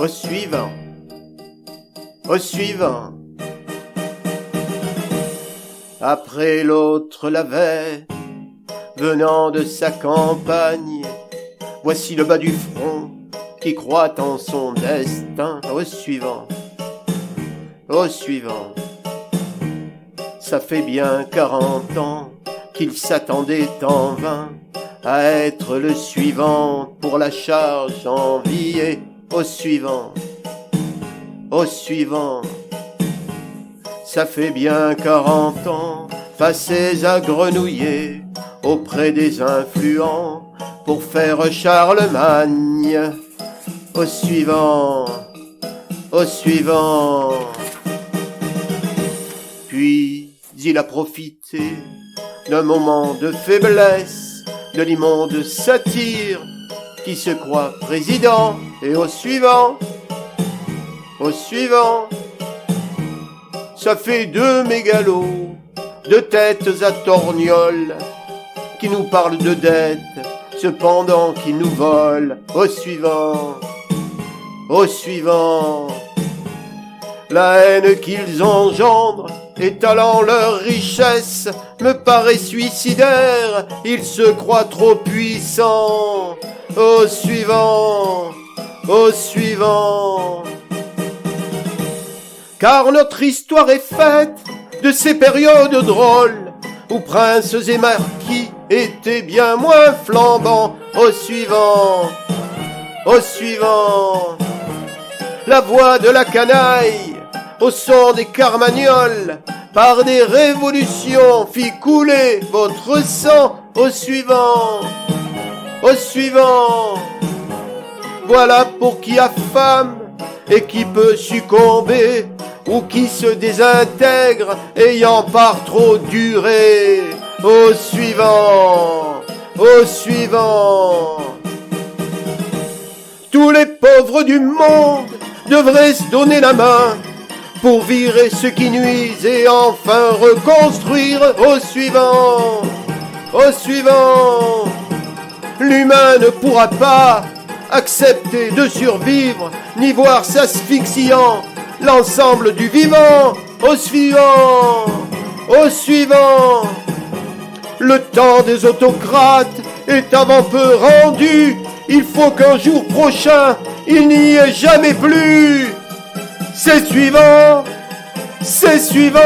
Au suivant. Au suivant. Après l'autre l'avait, venant de sa campagne, voici le bas du front qui croit en son destin. Au suivant. Au suivant. Ça fait bien 40 ans qu'il s'attendait en vain à être le suivant pour la charge enviée. Au suivant. Au suivant. Ça fait bien 40 ans passés à grenouiller auprès des influents pour faire Charlemagne. Au suivant. Au suivant. Puis il a profité d'un moment de faiblesse de l'immonde satire qui se croit président. Et au suivant. Au suivant. Ça fait 2 mégalos, 2 têtes à torgnoles, qui nous parlent de dette, cependant qu'ils nous volent. Au suivant. Au suivant. La haine qu'ils engendrent, étalant leur richesse, me paraît suicidaire, ils se croient trop puissants. Au suivant. Au suivant. Car notre histoire est faite de ces périodes drôles où princes et marquis étaient bien moins flambants. Au suivant. Au suivant. La voix de la canaille, au son des carmagnols, par des révolutions fit couler votre sang. Au suivant. Au suivant. Voilà pour qui affame et qui peut succomber, ou qui se désintègre ayant par trop duré. Au suivant. Au suivant. Tous les pauvres du monde devraient se donner la main pour virer ce qui nuise et enfin reconstruire. Au suivant. Au suivant. L'humain ne pourra pas accepter de survivre, ni voir s'asphyxiant l'ensemble du vivant. Au suivant. Au suivant. Le temps des autocrates est avant peu rendu. Il faut qu'un jour prochain, il n'y ait jamais plus. C'est suivant. C'est suivant.